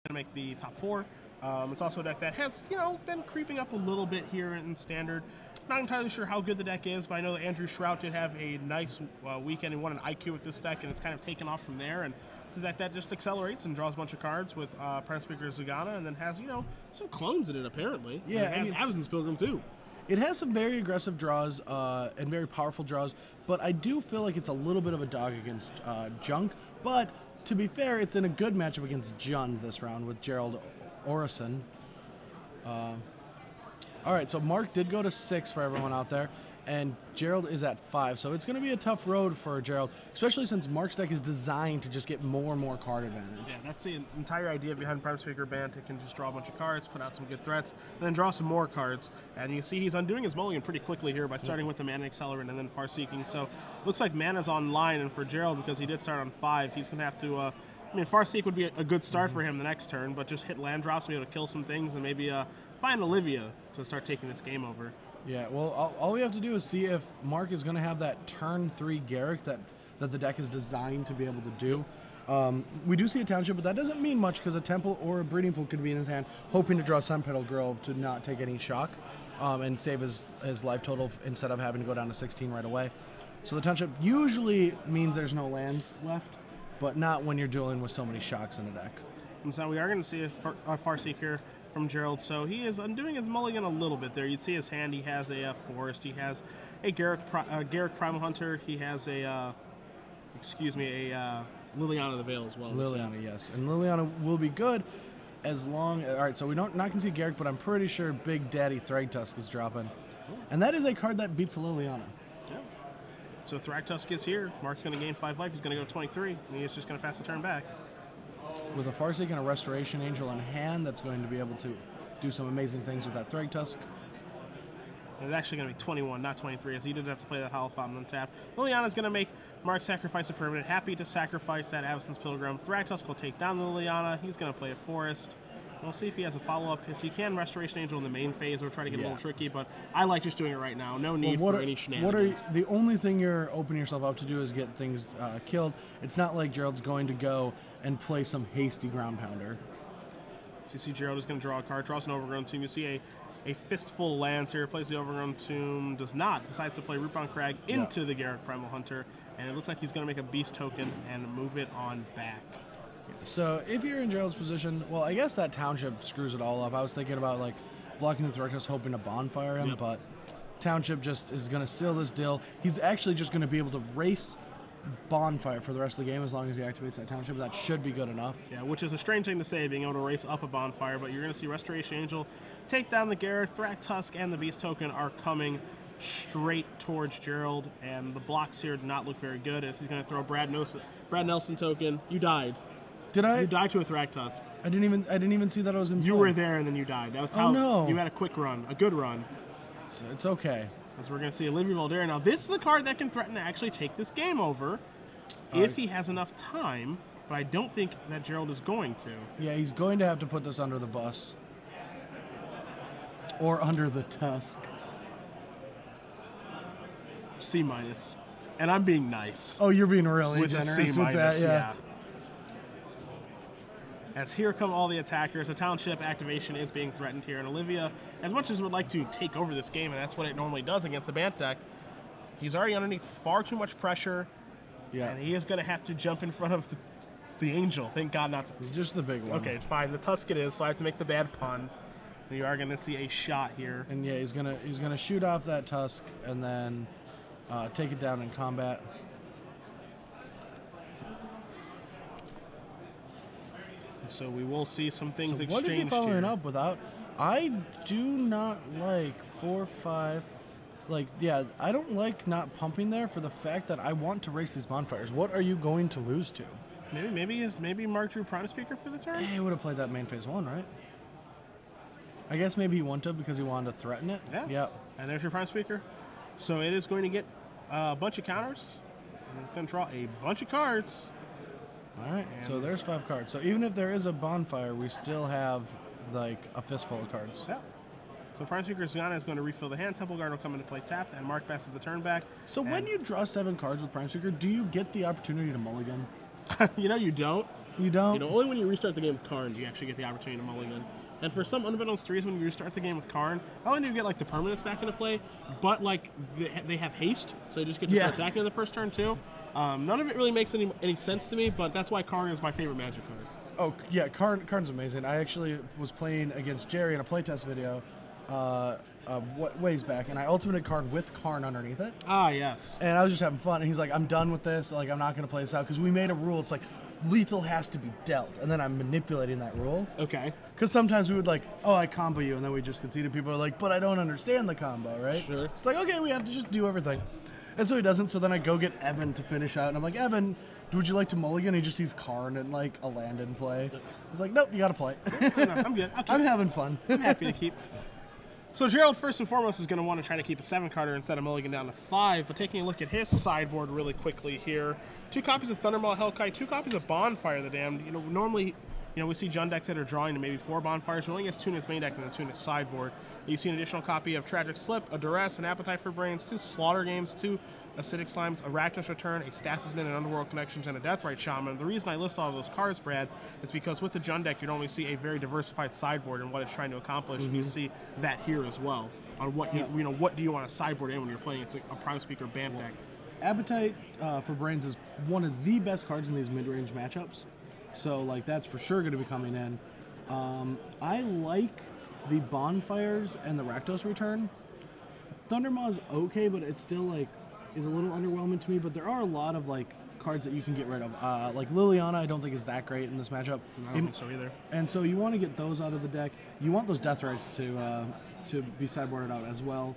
to make the top 4. It's also a deck that has, been creeping up a little bit here in Standard. Not entirely sure how good the deck is, but I know that Andrew Shrout did have a nice weekend and won an IQ with this deck, and it's kind of taken off from there. And the deck that just accelerates and draws a bunch of cards with Prime Speaker Zagana, and then has, some clones in it, apparently. Yeah, and it has Absence Pilgrim, too. It has some very aggressive draws and very powerful draws, but I do feel like it's a little bit of a dog against Junk. But to be fair, it's in a good matchup against Jund this round with Gerald Orrison. All right, so Mark did go to 6 for everyone out there, and Gerald is at 5. So it's going to be a tough road for Gerald, especially since Mark's deck is designed to just get more and more card advantage. Yeah, that's the entire idea behind Prime Speaker Band. It can just draw a bunch of cards, put out some good threats, and then draw some more cards. And you see he's undoing his mulligan pretty quickly here by starting with the Mana Accelerant and then Far Seeking. So looks like Mana's online, and for Gerald, because he did start on 5, he's going to have to... Far Seek would be a good start for him the next turn, but just hit land drops, be able to kill some things, and maybe find Olivia to start taking this game over. Yeah, well, all we have to do is see if Mark is going to have that turn 3 Garrick that the deck is designed to be able to do. We do see a Township, but that doesn't mean much because a Temple or a Breeding Pool could be in his hand, hoping to draw Sun Petal Grove to not take any shock and save his life total instead of having to go down to 16 right away. So the Township usually means there's no lands left, but not when you're dealing with so many shocks in a deck. And so we are going to see a Far Seeker from Gerald. So he is undoing his mulligan a little bit there. You'd see his hand. He has a Forest. He has a Garrick Primal Hunter. He has a Liliana the Veil as well. Liliana, yes. And Liliana will be good as long... All right, so we not going to see Garrick, but I'm pretty sure Big Daddy Thragtusk is dropping. And that is a card that beats Liliana. Yeah. So Thragtusk is here. Mark's going to gain 5 life. He's going to go 23, and he's just going to pass the turn back. With a Farseek and a Restoration Angel in hand, that's going to be able to do some amazing things with that Thragtusk. It's actually going to be 21, not 23, as he did have to play that Hollow Fountain on tap. Liliana's going to make Mark sacrifice a permanent. Happy to sacrifice that Absence Pilgrim. Thragtusk will take down Liliana. He's going to play a Forest. We'll see if he has a follow-up. If he can, Restoration Angel in the main phase. We're trying to get a little tricky, but I like just doing it right now. No need for any shenanigans. The only thing you're opening yourself up to do is get things killed. It's not like Gerald's going to go and play some hasty ground pounder. So you see Gerald is going to draw a card, draws an Overgrown Tomb. You see a Fistful of Lands here, plays the Overgrown Tomb, does not, decides to play Rootbound Crag into the Garrick Primal Hunter, and it looks like he's going to make a Beast token and move it on back. So if you're in Gerald's position, well, I guess that Township screws it all up. I was thinking about like blocking the Thragtusk, hoping to bonfire him, but Township just is going to seal this deal. He's actually just going to be able to race bonfire for the rest of the game as long as he activates that Township. That should be good enough. Yeah, which is a strange thing to say, being able to race up a bonfire, but you're going to see Restoration Angel take down the Garrett. Thragtusk and the Beast token are coming straight towards Gerald, and the blocks here do not look very good as he's going to throw Brad Nelson token. You died. Did I? You died to a Thragtusk. I didn't even see that I was in. You were there and then you died. That's how no. You had a quick run, a good run. So it's okay. As we're going to see Olivia Valdera. Now this is a card that can threaten to actually take this game over if he has enough time, but I don't think that Gerald is going to. Yeah, he's going to have to put this under the bus. Or under the tusk. C-. And I'm being nice. Oh, you're being really with generous a C-, with that, yeah. As here come all the attackers. A Township activation is being threatened here. And Olivia, as much as would like to take over this game, and that's what it normally does against the Bant deck, he's already underneath far too much pressure. Yeah. And he is going to have to jump in front of the Angel. Thank God not just the big one. Okay, fine. The Tusk it is, so I have to make the bad pun. And you are going to see a shot here. And yeah, he's gonna shoot off that Tusk and then take it down in combat. So we will see some things exchanged what is he following up without? I do not like 4-5. Like, yeah, I don't like not pumping there for the fact that I want to race these bonfires. What are you going to lose to? Maybe Mark drew Prime Speaker for the turn? He would have played that main phase 1, right? I guess maybe he wanted to because he wanted to threaten it. Yeah. Yep. And there's your Prime Speaker. So it is going to get a bunch of counters. And it's going to draw a bunch of cards. All right, so there's 5 cards. So even if there is a bonfire, we still have, like, a fistful of cards. Yeah. So Prime Speaker Zagana is going to refill the hand. Temple Guard will come into play tapped, and Mark passes the turn back. So when you draw 7 cards with Prime Speaker, do you get the opportunity to mulligan? You know you don't. You don't? You know, only when you restart the game with Karn do you actually get the opportunity to mulligan. And for some unbeknownst reason, when you restart the game with Karn, not only do you get like the permanents back into play, but like they have haste, so you just get to start attacking in the first turn too. None of it really makes any sense to me, but that's why Karn is my favorite Magic card. Oh yeah, Karn's amazing. I actually was playing against Jerry in a playtest video ways back, and I ultimated Karn with Karn underneath it. Ah, yes. And I was just having fun, and he's like, I'm done with this, like I'm not going to play this out, because we made a rule, it's like, lethal has to be dealt, and then I'm manipulating that rule. Okay. Because sometimes we would like, oh, I combo you, and then we just conceded. People are like, but I don't understand the combo, right? Sure. It's like, okay, we have to just do everything. And so he doesn't, so then I go get Evan to finish out, and I'm like, Evan, would you like to mulligan? He just sees Karn and like a land in play. He's like, nope, you got to play. I'm good. I'm having fun. I'm happy to keep. So Gerald, first and foremost, is going to want to try to keep a 7-carder instead of mulligan down to 5, but taking a look at his sideboard really quickly here, 2 copies of Thundermaw Hellkite, 2 copies of Bonfire the Damned. You know, normally, we see Jund decks that are drawing to maybe 4 Bonfires. He only has 2 in his main deck and then 2 in his sideboard. You see an additional copy of Tragic Slip, a Duress, an Appetite for Brains, 2 Slaughter Games, 2 Acidic Slimes, a Rakdos Return, a Staff of Nin and Underworld Connections, and a Deathrite Shaman. The reason I list all of those cards, Brad, is because with the Jund deck, you normally see a very diversified sideboard and what it's trying to accomplish, and you see that here as well. On what what do you want to sideboard in when you're playing? It's like a Prime Speaker BAM deck. Appetite for Brains is one of the best cards in these mid-range matchups, so like that's for sure going to be coming in. I like the Bonfires and the Rakdos Return. Thundermaw's okay, but it's still like is a little underwhelming to me. But there are a lot of like cards that you can get rid of. Like Liliana, I don't think is that great in this matchup. I don't think so either. And so you want to get those out of the deck. You want those Deathrites to be sideboarded out as well.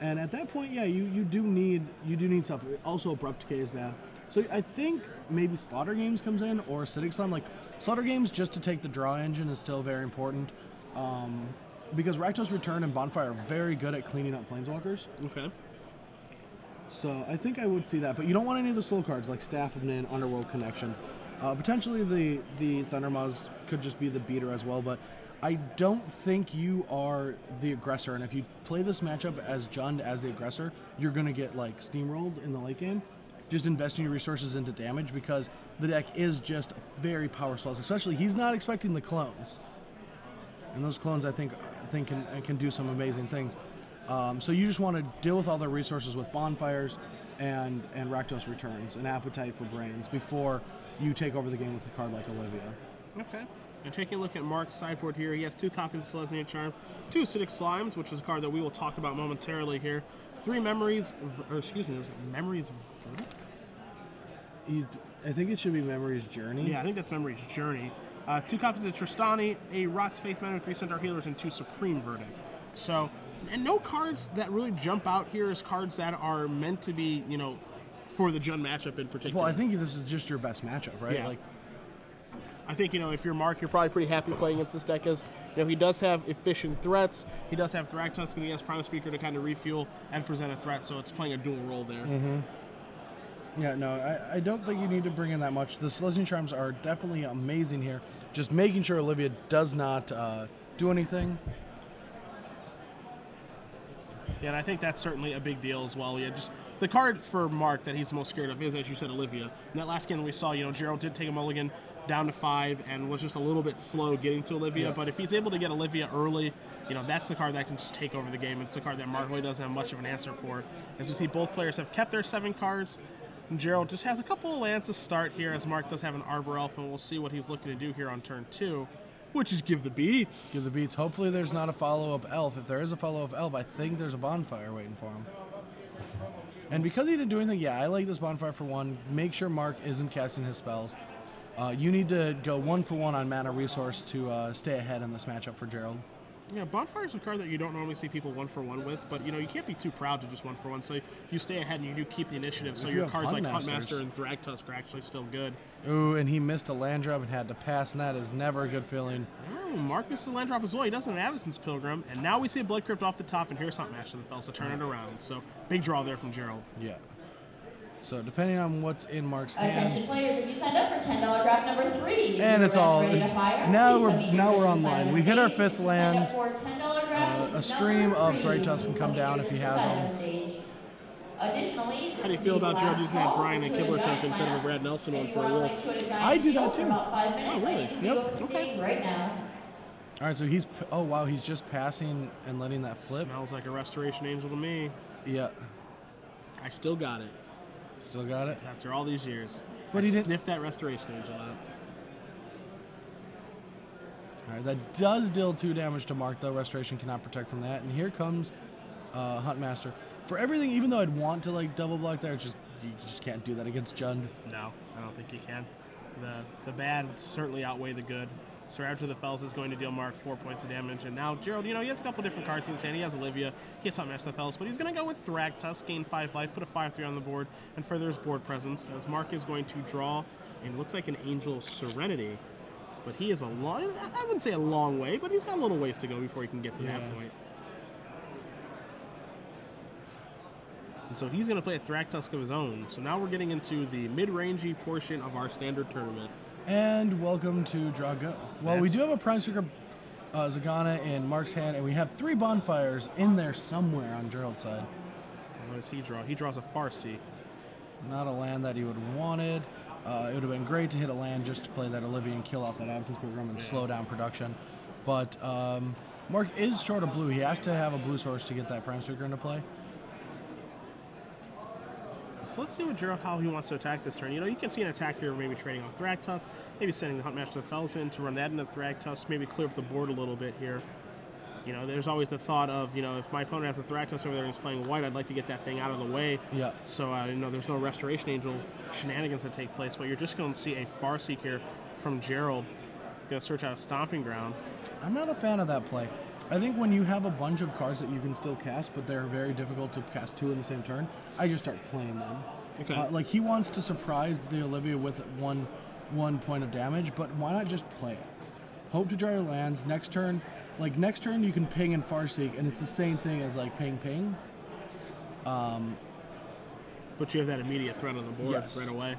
And at that point, yeah, you do need stuff. Also, Abrupt Decay is bad. So I think maybe Slaughter Games comes in or Acidic Slime. Like Slaughter Games, just to take the draw engine is still very important. Because Rakdos Return and Bonfire are very good at cleaning up Planeswalkers. Okay. So I think I would see that, but you don't want any of the soul cards like Staff of Nin, Underworld Connections. Potentially the Thundermaws could just be the beater as well, but I don't think you are the aggressor, and if you play this matchup as Jund as the aggressor, you're going to get like steamrolled in the late game. Just investing your resources into damage because the deck is just very power slows, especially he's not expecting the clones. And those clones I think can do some amazing things. So you just want to deal with all the resources with Bonfires and Rakdos Returns and Appetite for Brains before you take over the game with a card like Olivia. Okay. And taking a look at Mark's sideboard here, he has 2 copies of Selesnya Charm, 2 Acidic Slimes, which is a card that we will talk about momentarily here, 3 Memories, or excuse me, Memories Verdict? I think it should be Memories Journey. Yeah, I think that's Memories Journey. 2 copies of Tristani, a Rock's Faith Mana, 3 Centaur Healers, and 2 Supreme Verdict. So, and no cards that really jump out here as cards that are meant to be, for the Jund matchup in particular. Well, I think this is just your best matchup, right? Yeah. Like, I think, if you're Mark, you're probably pretty happy playing against this deck as, he does have efficient threats, he does have Thragtusk, and he has Prime Speaker to kind of refuel and present a threat, so it's playing a dual role there. Yeah, no, I don't think you need to bring in that much. The Selesnya Charms are definitely amazing here. Just making sure Olivia does not do anything. Yeah, and I think that's certainly a big deal as well. Yeah, just the card for Mark that he's most scared of is, as you said, Olivia. In that last game we saw, Gerald did take a mulligan down to 5 and was just a little bit slow getting to Olivia. Yeah. But if he's able to get Olivia early, that's the card that can just take over the game. It's a card that Mark really doesn't have much of an answer for. As we see, both players have kept their 7 cards. And Gerald just has a couple of lands to start here, as Mark does have an Arbor Elf, and we'll see what he's looking to do here on turn 2, which is give the beats. Give the beats. Hopefully there's not a follow-up Elf. If there is a follow-up Elf, I think there's a Bonfire waiting for him. And because he didn't do anything, yeah, I like this Bonfire for 1. Make sure Mark isn't casting his spells. You need to go 1-for-1 on mana resource to stay ahead in this matchup for Gerald. Yeah, Bonfire is a card that you don't normally see people 1-for-1 with, but you can't be too proud to just 1-for-1. So you stay ahead and you do keep the initiative. So your cards like Huntmaster and Thragtusk are actually still good. Ooh, and he missed a land drop and had to pass, and that is never a good feeling. Oh, Mark missed a land drop as well. He doesn't have Avacyn's Pilgrim, and now we see a Blood Crypt off the top, and here's Huntmaster that fell, so turn it around. So big draw there from Gerald. Yeah. So depending on what's in Mark's hand. Attention players, if you signed up for $10 draft number 3, and it's all now we're online. We hit our 5th land. A stream of Thragtusk can come down if he has them. Additionally, How do you feel about Gerald using that Brian and Kibler token instead of a Brad Nelson one for a Wolf? I do that too. About 5 minutes. Oh, really? You can go up the stage right now. All right, so he's, oh wow, he's just passing and letting that flip. Smells like a Restoration Angel to me. Yeah. I still got it. Still got it? After all these years. But he didn't sniff that Restoration Angel out. All right, that does deal 2 damage to Mark, though. Restoration cannot protect from that. And here comes Huntmaster. For everything, even though I'd want to like double block there, it's just you just can't do that against Jund. No, I don't think you can. The bad certainly outweigh the good. Surround to the Fells is going to deal Mark 4 points of damage. And now Gerald, you know, he has a couple different cards in his hand. He has Olivia, he has Huntmaster the Fells, but he's going to go with Thragtusk, gain 5 life, put a 5/3 on the board, and further his board presence, as Mark is going to draw, and it looks like an Angel Serenity. But he is a long, I wouldn't say a long way, but he's got a little ways to go before he can get to that point. And so he's going to play a Thragtusk of his own. So now we're getting into the mid-rangey portion of our standard tournament. And welcome to Draw Go. Well, we do have a Prime Speaker Zagana in Mark's hand, and we have 3 bonfires in there somewhere on Gerald's side. What does he draw? He draws a Farseek. Not a land that he would have wanted. It would have been great to hit a land just to play that Olivia and kill off that Absence Program and slow down production. But Mark is short of blue. He has to have a blue source to get that Prime Speaker into play. So let's see what Gerald, how he wants to attack this turn. You know, you can see an attack here, maybe trading on Thragtusk, maybe sending the Huntmaster the Fells in to run that into Thragtusk, maybe clear up the board a little bit here. You know, there's always the thought of, you know, if my opponent has a Thragtusk over there and he's playing white, I'd like to get that thing out of the way. Yeah. So, you know, there's no Restoration Angel shenanigans that take place, but you're just going to see a Farseek here from Gerald. Going to search out a Stomping Ground. I'm not a fan of that play. I think when you have a bunch of cards that you can still cast, but they're very difficult to cast 2 in the same turn, I just start playing them. Okay. Like, he wants to surprise the Olivia with one point of damage, but why not just play it? Hope to draw your lands. Next turn, like, next turn you can ping and Farseek, and it's the same thing as, like, ping. But you have that immediate threat on the board right away.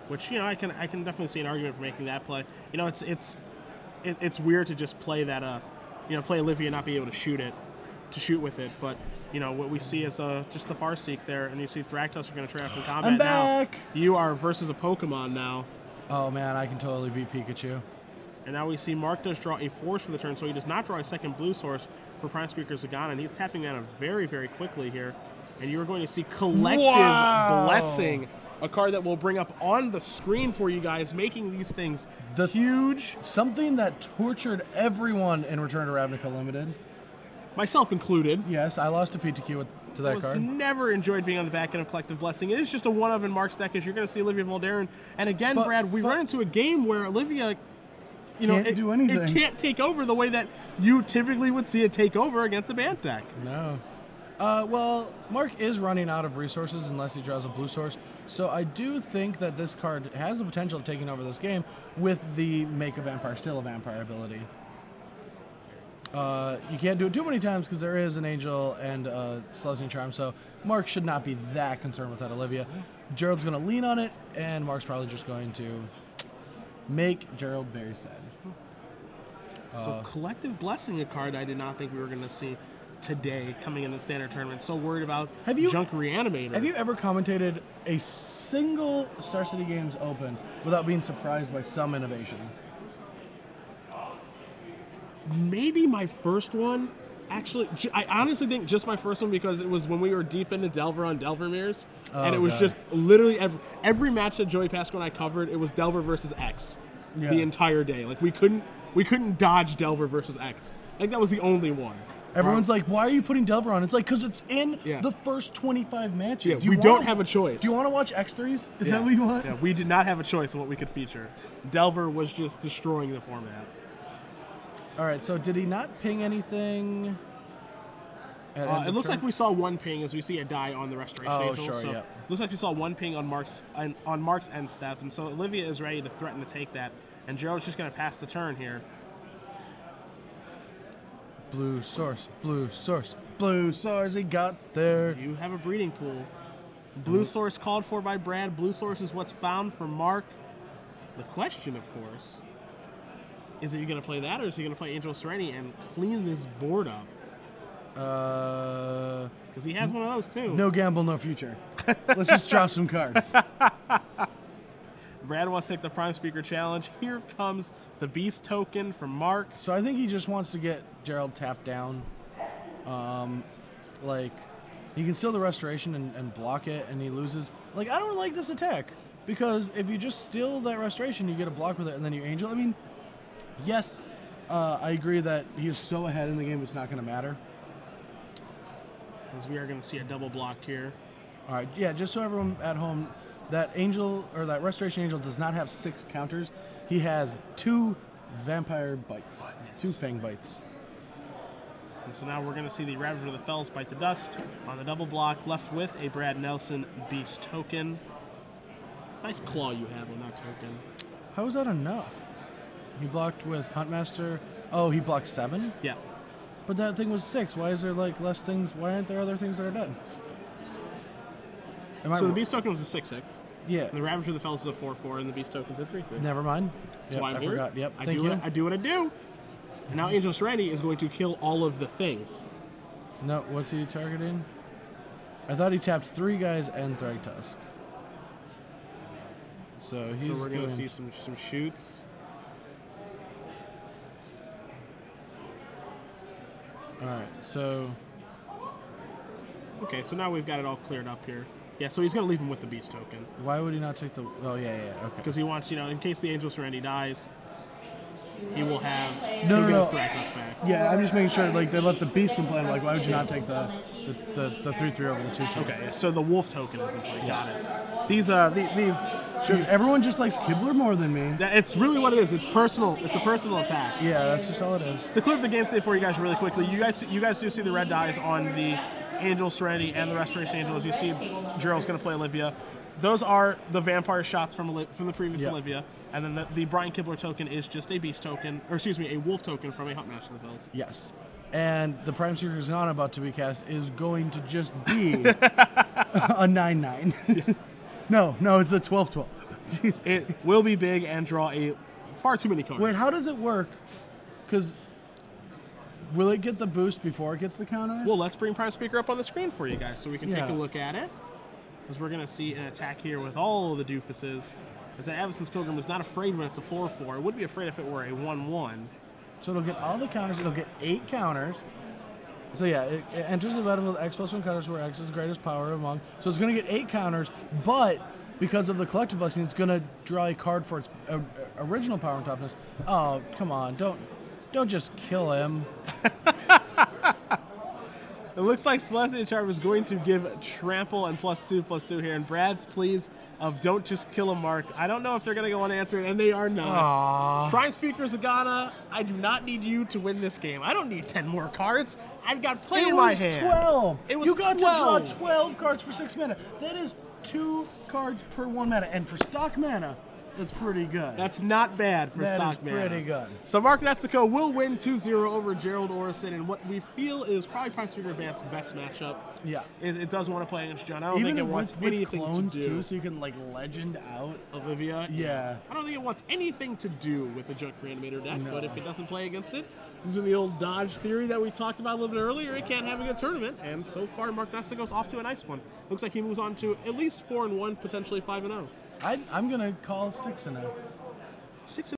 Which, you know, I can definitely see an argument for making that play. You know, it's weird to just play that, you know, play Olivia and not be able to shoot with it. But, you know, what we see is just the Farseek there, and you see Thragtusk are going to try out from combat. I'm back! Now, you are versus a Pokemon now. Oh, man, I can totally beat Pikachu. And now we see Mark does draw a force for the turn, so he does not draw a second blue source for Prime Speaker Zagana, and he's tapping that very, very quickly here. And you're going to see Collective Blessing, a card that we'll bring up on the screen for you guys, making these things huge. Something that tortured everyone in Return to Ravnica Limited. Myself included. Yes, I lost a PTQ to that card. Never enjoyed being on the back end of Collective Blessing. It is just a one-of in Mark's deck, as you're going to see Olivia Voldaren. And again, Brad, we run into a game where Olivia, you know, can't do anything. It can't take over the way that you typically would see it take over against a Bant deck. No. Well, Mark is running out of resources unless he draws a blue source. So I do think that this card has the potential of taking over this game with the Make a Vampire, Still a Vampire ability. You can't do it too many times because there is an Angel and Celestial Charm, so Mark should not be that concerned with that Olivia. Gerald's going to lean on it, and Mark's probably just going to make Gerald very sad. So Collective Blessing, a card I did not think we were going to see today coming in the standard tournament. So worried about Junk Reanimator. Have you ever commentated a single Star City Games Open without being surprised by some innovation? Maybe my first one. Actually, I honestly think just my first one, because it was when we were deep into Delver on Delvermere's, and it was just literally every match that Joey Pascal and I covered, it was Delver versus X the entire day. Like, we couldn't dodge Delver versus X. I think that was the only one. Everyone's like, why are you putting Delver on? It's like, because it's in the first 25 matches. Yeah, we don't have a choice. Do you want to watch X3s? Is that what you want? Yeah, we did not have a choice on what we could feature. Delver was just destroying the format. All right, so did he not ping anything? It looks like we saw one ping, as we see a die on the Restoration Angel. Sure, so looks like we saw one ping on Mark's end step, and so Olivia is ready to threaten to take that, and Gerald's just going to pass the turn here. Blue source, blue source, blue source, he got there. You have a breeding pool. Blue source called for by Brad. Blue source is what's found for Mark. The question, of course, is he going to play that, or is he going to play Angel Serenity and clean this board up? Because he has one of those too. No gamble, no future. Let's just draw some cards. Brad wants to take the Prime Speaker Challenge. Here comes the Beast token from Mark. So I think he just wants to get Gerald tapped down. Like, he can steal the Restoration and block it, and he loses. Like, I don't like this attack. Because if you just steal that Restoration, you get a block with it, and then you Angel. I mean, yes, I agree that he is so ahead in the game, it's not going to matter. As we are going to see a double block here. All right, yeah, just so everyone at home, that Angel, or that Restoration Angel does not have 6 counters. He has 2 Vampire Bites, Yes. 2 Fang Bites. And so now we're going to see the Ravager of the Fells bite the dust on the double block, left with a Brad Nelson Beast token. Nice claw you have on that token. How is that enough? He blocked with Huntmaster. Oh, he blocked 7? Yeah. But that thing was 6. Why is there like less things? Why aren't there other things that are dead? So the Beast token was a 6/6. Yeah. The Ravager of the Fells is a 4/4, and the Beast token's a 3/3. Never mind. That's Yep, why I'm I here. forgot. Yep. I Thank you. I do what I do. And now Angel Serenity is going to kill all of the things. No, what's he targeting? I thought he tapped 3 guys and Thragtusk. So he's So we're going to see some shoots. All right. So Okay, so now we've got it all cleared up here. Yeah, so he's going to leave him with the Beast token. why would he not take the? Oh yeah. Okay. Because he wants, in case the Angel Serenity dies, he will have No, he'll no, get no. his Thragtusk back. Yeah, I'm just making sure like they let the Beast in play. Like, why would you not take the 3/3 over the 2/2? Okay, yeah, so the Wolf token is in play. Yeah. Got it. These Everyone just likes Kibler more than me. it's really what it is. It's personal. It's a personal attack. Yeah, that's just all it is. To clear up the game state for you guys really quickly, you guys do see the red dies on the Angel Serenity and the Restoration Angel. As you see, Gerald's going to play Olivia. Those are the vampire shots from the previous Yeah. Olivia, and then the Brian Kibler token is just a Beast token, or excuse me, a Wolf token from a Huntmaster of the Fells. Yes. And the Prime Speaker Zana about to be cast is going to just be a 9/9. No, it's a 12/12. It will be big and draw far too many cards. Wait, how does it work? Because will it get the boost before it gets the counters? Well, let's bring Prime Speaker up on the screen for you guys so we can take Yeah. a look at it. Because we're going to see an attack here with all of the doofuses. As the Avacyn's Pilgrim is not afraid when it's a 4/4. It would be afraid if it were a 1/1. So it'll get all the counters. It'll get 8 counters. So yeah, it enters the battle with X+1 counters where X is greatest power among. So it's going to get 8 counters, but because of the collective blessing, it's going to draw a card for its original power and toughness. Oh, come on. Don't just kill him. It looks like Celestia Charm is going to give Trample and +2/+2 here. And Brad's pleas of don't just kill him, Mark. I don't know if they're going to go unanswered, and they are not. Aww. Prime Speaker Zagana, I do not need you to win this game. I don't need 10 more cards. I've got plenty in my hand. 12. It was You got 12. to draw 12 cards for 6 mana. That is 2 cards per 1 mana. And for stock mana, that's pretty good. That's not bad for That stock is mana. pretty good. So Mark Nestico will win 2-0 over Gerald Orrison in what we feel is probably Prime Speaker Band's best matchup. Yeah. It does want to play against John. I don't Even think it wants with anything clones to do. too, so you can like legend out. Olivia. Yeah. I don't think it wants anything to do with the Junk Reanimator deck, No. but if it doesn't play against it, using the old dodge theory that we talked about a little bit earlier, it can't have a good tournament. And so far, Mark Nestico's off to a nice one. Looks like he moves on to at least 4-1, potentially 5-0. I'm gonna call 6-0. 6